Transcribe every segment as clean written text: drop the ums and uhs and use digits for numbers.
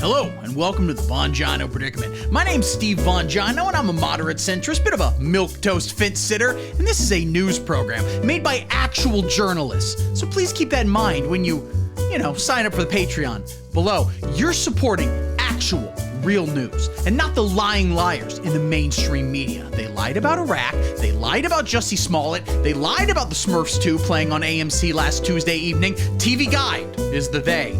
Hello, and welcome to the Vongino Predicament. My name's Steve Vongino, and I'm a moderate centrist, bit of a milquetoast fence sitter, and this is a news program made by actual journalists. So please keep that in mind when you sign up for the Patreon. Below, you're supporting actual, real news, and not the lying liars in the mainstream media. They lied about Iraq, they lied about Jussie Smollett, they lied about the Smurfs 2 playing on AMC last Tuesday evening. TV Guide is the they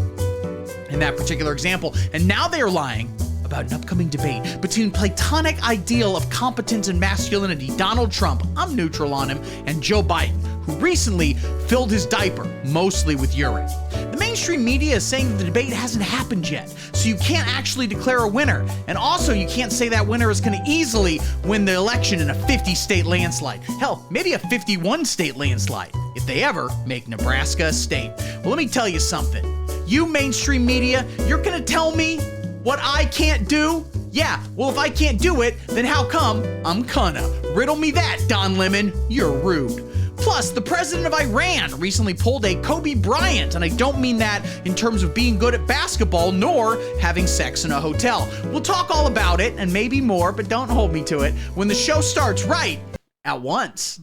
in that particular example, and now they are lying about an upcoming debate between platonic ideal of competence and masculinity, Donald Trump, I'm neutral on him, and Joe Biden, who recently filled his diaper mostly with urine. The mainstream media is saying that the debate hasn't happened yet, so you can't actually declare a winner, and also you can't say that winner is going to easily win the election in a 50-state landslide. Hell, maybe a 51-state landslide, if they ever make Nebraska a state. Well, let me tell you something. You mainstream media, you're gonna tell me what I can't do? Yeah, well, if I can't do it, then how come I'm gonna? Riddle me that, Don Lemon. You're rude. Plus, the president of Iran recently pulled a Kobe Bryant, and I don't mean that in terms of being good at basketball, nor having sex in a hotel. We'll talk all about it, and maybe more, but don't hold me to it, when the show starts right at once.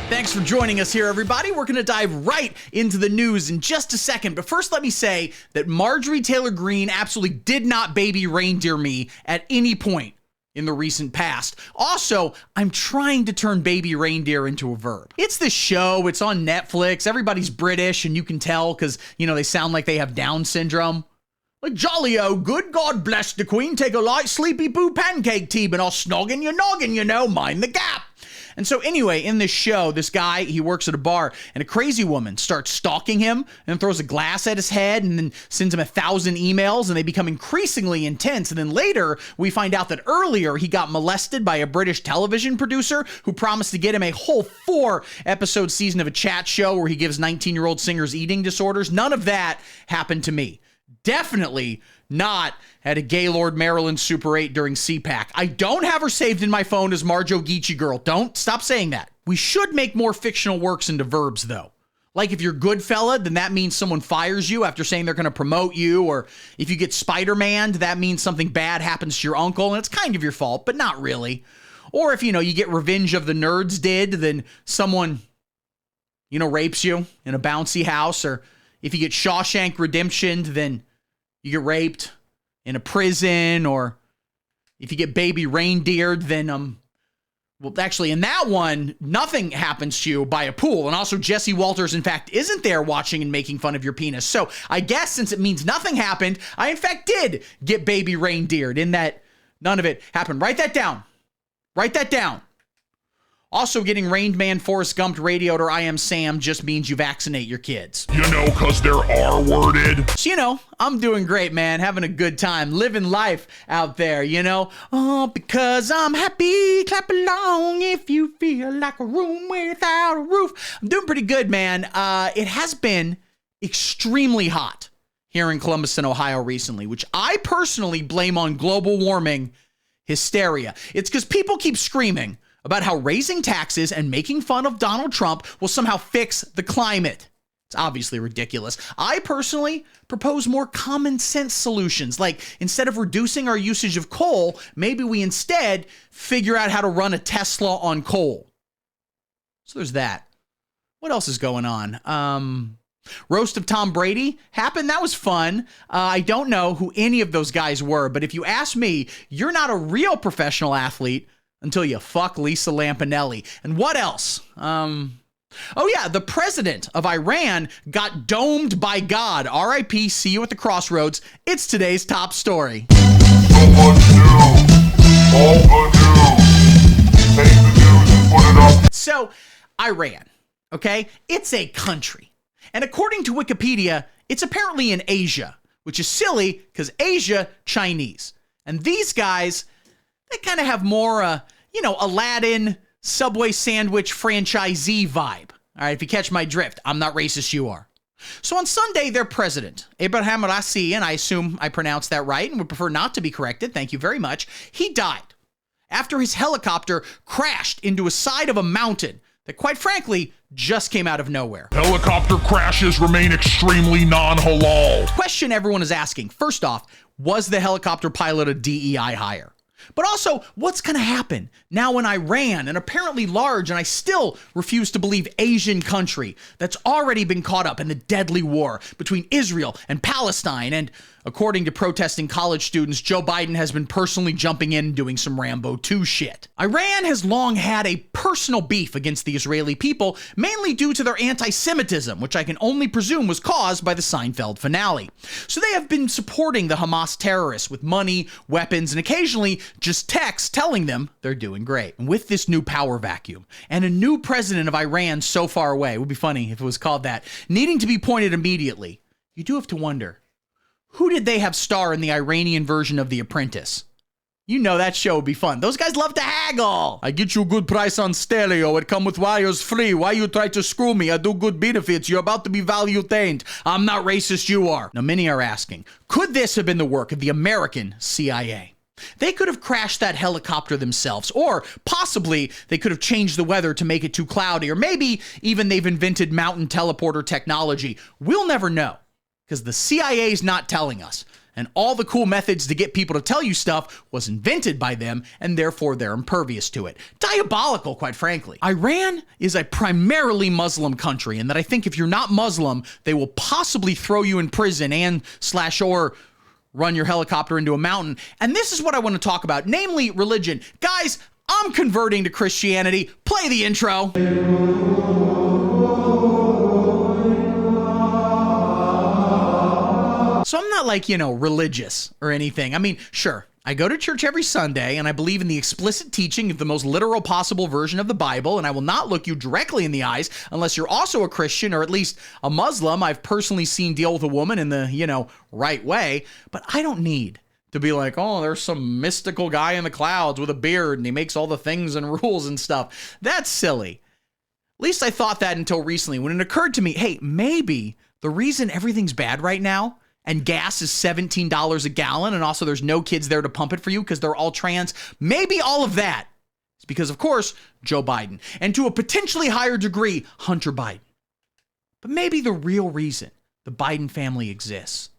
Thanks for joining us here, everybody. We're going to dive right into the news in just a second. But first, let me say that Marjorie Taylor Greene absolutely did not baby reindeer me at any point in the recent past. Also, I'm trying to turn baby reindeer into a verb. It's this show. It's on Netflix. Everybody's British, and you can tell because, they sound like they have Down syndrome. Like, jolly oh, good God bless the Queen. Take a light sleepy poo pancake tea, but I'll snog in your noggin, mind the gap. And so anyway, in this show, this guy, he works at a bar, and a crazy woman starts stalking him and throws a glass at his head and then sends him 1,000 emails, and they become increasingly intense. And then later, we find out that earlier he got molested by a British television producer who promised to get him a whole 4-episode season of a chat show where he gives 19-year-old singers eating disorders. None of that happened to me. Definitely not at a Gaylord Maryland Super 8 during CPAC. I don't have her saved in my phone as Marjo Geechee Girl. Don't stop saying that. We should make more fictional works into verbs, though. Like if you're Goodfella, then that means someone fires you after saying they're going to promote you. Or if you get Spider-Man, that means something bad happens to your uncle, and it's kind of your fault, but not really. Or if, you get Revenge of the Nerds did, then someone, rapes you in a bouncy house. Or if you get Shawshank Redemption, then you get raped in a prison. Or if you get baby reindeered, then, actually in that one, nothing happens to you by a pool. And also Jesse Walters, in fact, isn't there watching and making fun of your penis. So I guess since it means nothing happened, I in fact did get baby reindeered in that none of it happened. Write that down. Write that down. Also, getting Rain Man, Forrest Gump radioed or I Am Sam just means you vaccinate your kids. Cause they're R-worded. So, I'm doing great, man. Having a good time. Living life out there, Oh, because I'm happy. Clap along if you feel like a room without a roof. I'm doing pretty good, man. It has been extremely hot here in Columbus and Ohio recently, which I personally blame on global warming hysteria. It's because people keep screaming about how raising taxes and making fun of Donald Trump will somehow fix the climate. It's obviously ridiculous. I personally propose more common sense solutions, like instead of reducing our usage of coal, maybe we instead figure out how to run a Tesla on coal. So there's that. What else is going on? Roast of Tom Brady happened. That was fun. I don't know who any of those guys were, but if you ask me, you're not a real professional athlete until you fuck Lisa Lampanelli. And what else? The president of Iran got domed by God. R.I.P. See you at the crossroads. It's today's top story. So much news. All the news. Take the news and put it up. So, Iran, okay? It's a country. And according to Wikipedia, it's apparently in Asia, which is silly because Asia, Chinese. And these guys, they kind of have more, Aladdin, Subway sandwich franchisee vibe. All right, if you catch my drift, I'm not racist, you are. So on Sunday, their president, Ebrahim Raisi, and I assume I pronounced that right and would prefer not to be corrected, thank you very much, he died after his helicopter crashed into a side of a mountain that, quite frankly, just came out of nowhere. Helicopter crashes remain extremely non-halal. Question everyone is asking. First off, was the helicopter pilot a DEI hire? But also, what's going to happen now when Iran, an apparently large and I still refuse to believe Asian country that's already been caught up in the deadly war between Israel and Palestine, and according to protesting college students, Joe Biden has been personally jumping in and doing some Rambo 2 shit. Iran has long had a personal beef against the Israeli people, mainly due to their anti-Semitism, which I can only presume was caused by the Seinfeld finale. So they have been supporting the Hamas terrorists with money, weapons, and occasionally just texts telling them they're doing great. And with this new power vacuum and a new president of Iran so far away, it would be funny if it was called that, needing to be pointed immediately, you do have to wonder, who did they have star in the Iranian version of The Apprentice? You know that show would be fun. Those guys love to haggle. I get you a good price on stereo. It come with wires free. Why you try to screw me? I do good benefits. You're about to be value-tained. I'm not racist, you are. Now, many are asking, could this have been the work of the American CIA? They could have crashed that helicopter themselves, or possibly they could have changed the weather to make it too cloudy, or maybe even they've invented mountain teleporter technology. We'll never know, because the CIA's not telling us. And all the cool methods to get people to tell you stuff was invented by them, and therefore they're impervious to it. Diabolical, quite frankly. Iran is a primarily Muslim country, and that I think if you're not Muslim, they will possibly throw you in prison and/or run your helicopter into a mountain. And this is what I want to talk about, namely religion. Guys, I'm converting to Christianity. Play the intro. So I'm not like, religious or anything. I mean, sure, I go to church every Sunday and I believe in the explicit teaching of the most literal possible version of the Bible, and I will not look you directly in the eyes unless you're also a Christian or at least a Muslim I've personally seen deal with a woman in the, right way. But I don't need to be like, oh, there's some mystical guy in the clouds with a beard and he makes all the things and rules and stuff. That's silly. At least I thought that until recently when it occurred to me, hey, maybe the reason everything's bad right now and gas is $17 a gallon, and also there's no kids there to pump it for you because they're all trans, maybe all of that is because, of course, Joe Biden, and to a potentially higher degree, Hunter Biden. But maybe the real reason the Biden family exists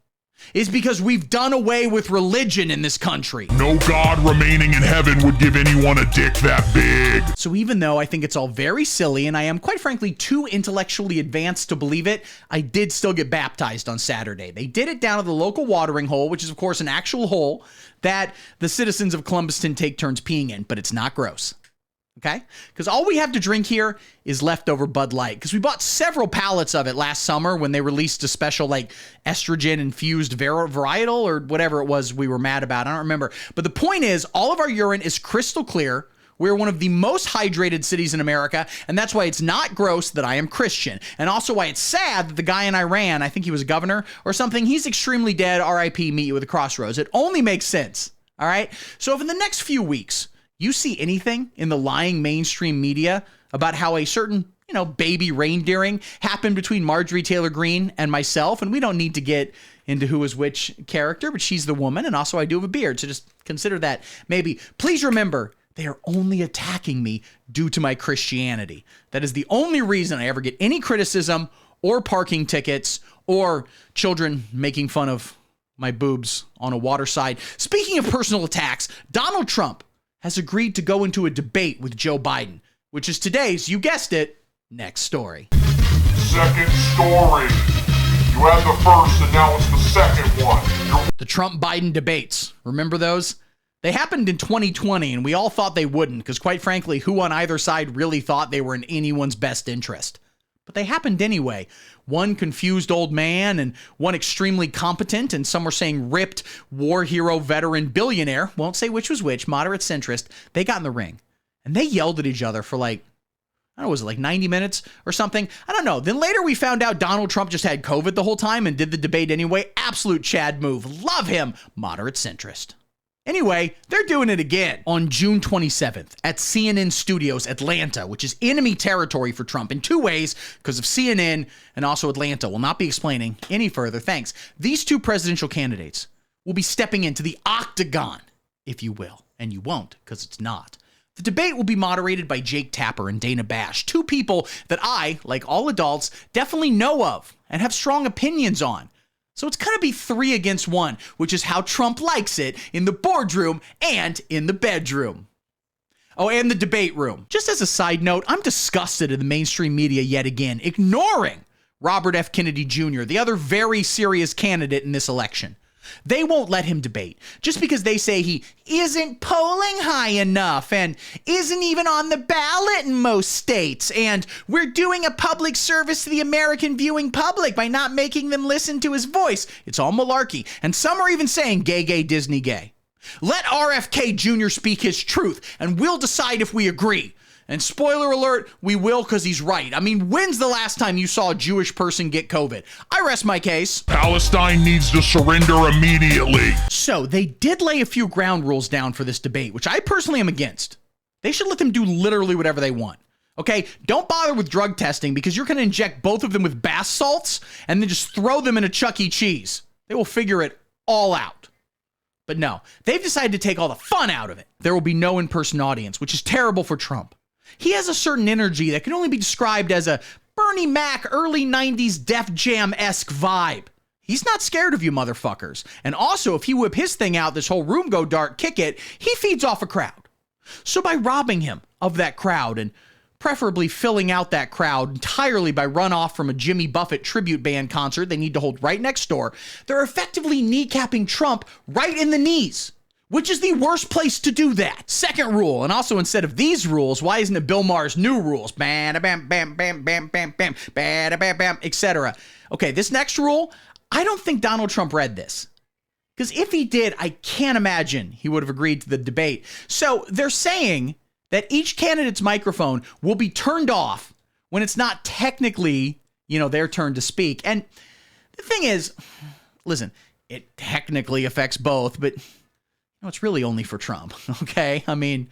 is because we've done away with religion in this country. No God remaining in heaven would give anyone a dick that big. So even though I think it's all very silly and I am quite frankly too intellectually advanced to believe it, I did still get baptized on Saturday. They did it down at the local watering hole, which is of course an actual hole that the citizens of Columbuston take turns peeing in, but it's not gross. Okay? Because all we have to drink here is leftover Bud Light. Because we bought several pallets of it last summer when they released a special estrogen-infused varietal or whatever it was we were mad about. I don't remember. But the point is, all of our urine is crystal clear. We're one of the most hydrated cities in America, and that's why it's not gross that I am Christian. And also why it's sad that the guy in Iran, I think he was a governor or something, he's extremely dead, RIP, meet you at the crossroads. It only makes sense. All right? So if in the next few weeks you see anything in the lying mainstream media about how a certain, baby reindeering happened between Marjorie Taylor Greene and myself, and we don't need to get into who is which character, but she's the woman, and also I do have a beard, so just consider that maybe. Please remember, they are only attacking me due to my Christianity. That is the only reason I ever get any criticism or parking tickets or children making fun of my boobs on a waterside. Speaking of personal attacks, Donald Trump has agreed to go into a debate with Joe Biden, which is today's, you guessed it, next story. Second story. You had the first and now it's the second one. The Trump-Biden debates. Remember those? They happened in 2020, and we all thought they wouldn't, because quite frankly, who on either side really thought they were in anyone's best interest? But they happened anyway. One confused old man and one extremely competent, and some were saying ripped war hero veteran billionaire, won't say which was which, moderate centrist, they got in the ring. And they yelled at each other for I don't know, was it 90 minutes or something? I don't know. Then later we found out Donald Trump just had COVID the whole time and did the debate anyway. Absolute Chad move. Love him. Moderate centrist. Anyway, they're doing it again on June 27th at CNN Studios, Atlanta, which is enemy territory for Trump in two ways because of CNN and also Atlanta. Will not be explaining any further. Thanks. These two presidential candidates will be stepping into the octagon if you will, and you won't, because it's not. The debate will be moderated by Jake Tapper and Dana Bash, two people that I, like all adults, definitely know of and have strong opinions on. So it's going to be 3 against 1, which is how Trump likes it in the boardroom and in the bedroom. Oh, and the debate room. Just as a side note, I'm disgusted at the mainstream media yet again, ignoring Robert F. Kennedy Jr., the other very serious candidate in this election. They won't let him debate just because they say he isn't polling high enough and isn't even on the ballot in most states. And we're doing a public service to the American viewing public by not making them listen to his voice. It's all malarkey. And some are even saying gay, Disney gay. Let RFK Jr. speak his truth and we'll decide if we agree. And spoiler alert, we will because he's right. I mean, when's the last time you saw a Jewish person get COVID? I rest my case. Palestine needs to surrender immediately. So they did lay a few ground rules down for this debate, which I personally am against. They should let them do literally whatever they want. Okay, don't bother with drug testing because you're going to inject both of them with bath salts and then just throw them in a Chuck E. Cheese. They will figure it all out. But no, they've decided to take all the fun out of it. There will be no in-person audience, which is terrible for Trump. He has a certain energy that can only be described as a Bernie Mac early 90s Def Jam-esque vibe. He's not scared of you motherfuckers. And also, if he whip his thing out, this whole room go dark, kick it, he feeds off a crowd. So by robbing him of that crowd and preferably filling out that crowd entirely by runoff from a Jimmy Buffett tribute band concert they need to hold right next door, they're effectively kneecapping Trump right in the knees. Which is the worst place to do that. Second rule, and also instead of these rules, why isn't it Bill Maher's new rules? Bam, bam, bam, bam, bam, bam, bam, bam, bam, bam, etc. Okay, this next rule, I don't think Donald Trump read this. Because if he did, I can't imagine he would have agreed to the debate. So they're saying that each candidate's microphone will be turned off when it's not technically, their turn to speak. And the thing is, listen, it technically affects both, but it's really only for Trump, okay? I mean,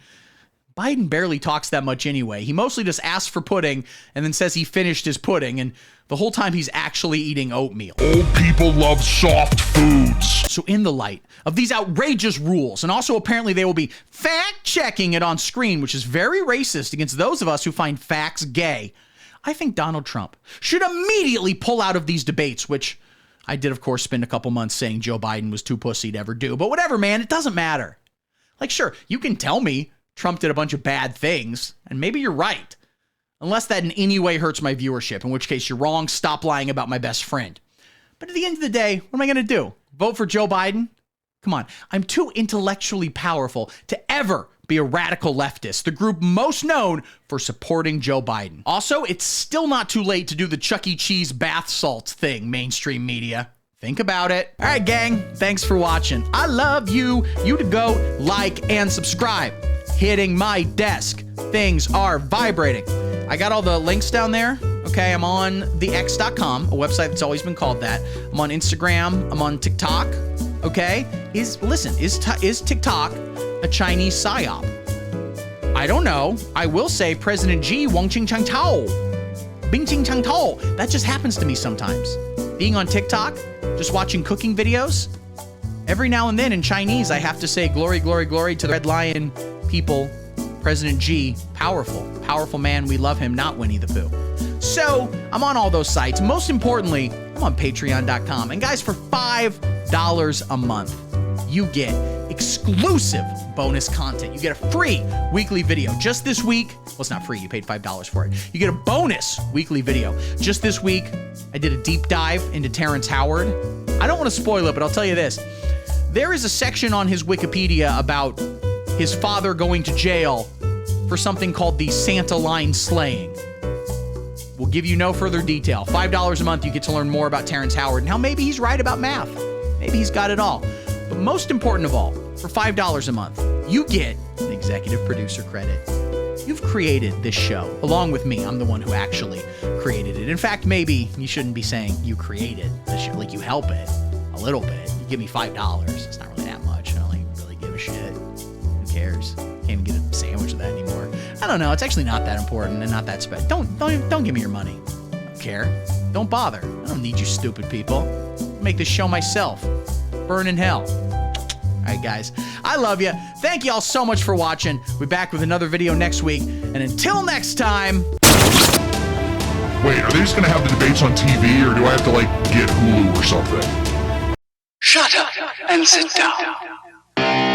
Biden barely talks that much anyway. He mostly just asks for pudding and then says he finished his pudding, and the whole time he's actually eating oatmeal. Old people love soft foods. So in the light of these outrageous rules, and also apparently they will be fact-checking it on screen, which is very racist against those of us who find facts gay, I think Donald Trump should immediately pull out of these debates, which I did, of course, spend a couple months saying Joe Biden was too pussy to ever do. But whatever, man, it doesn't matter. Like, sure, you can tell me Trump did a bunch of bad things, and maybe you're right. Unless that in any way hurts my viewership, in which case you're wrong, stop lying about my best friend. But at the end of the day, what am I going to do? Vote for Joe Biden? Come on, I'm too intellectually powerful to ever be a radical leftist, the group most known for supporting Joe Biden. Also, it's still not too late to do the Chuck E. Cheese bath salts thing, mainstream media. Think about it. All right, gang, thanks for watching. I love you. You to go like and subscribe. Hitting my desk. Things are vibrating. I got all the links down there. Okay, I'm on thex.com, a website that's always been called that. I'm on Instagram. I'm on TikTok. Okay, is TikTok a Chinese psyop? I don't know. I will say President Xi Wang Qing Chang Tao. Bing Qing Chang Tao. That just happens to me sometimes. Being on TikTok, just watching cooking videos, every now and then in Chinese, I have to say glory, glory, glory to the Red Lion people, President Xi, powerful man. We love him, not Winnie the Pooh. So I'm on all those sites. Most importantly, I'm on patreon.com. And guys, for $5 a month, you get exclusive bonus content. You get a free weekly video. Just this week, well, it's not free. You paid $5 for it. You get a bonus weekly video. Just this week, I did a deep dive into Terrence Howard. I don't want to spoil it, but I'll tell you this. There is a section on his Wikipedia about his father going to jail for something called the Santa line slaying. We'll give you no further detail. $5 a month, you get to learn more about Terrence Howard and how maybe he's right about math. Maybe he's got it all. But most important of all, for $5 a month, you get an executive producer credit. You've created this show, along with me. I'm the one who actually created it. In fact, maybe you shouldn't be saying you created the show, like you help it a little bit. You give me $5. It's not really that much. I don't like really give a shit. Who cares? Can't even get a sandwich of that anymore. I don't know. It's actually not that important and not that special. Don't give me your money. I don't care. Don't bother. I don't need you stupid people. I'll make this show myself. Burn in hell. All right, guys. I love you. Thank you all so much for watching. We'll be back with another video next week. And until next time. Wait, are they just gonna have the debates on TV, or do I have to, like, get Hulu or something? Shut up and sit down.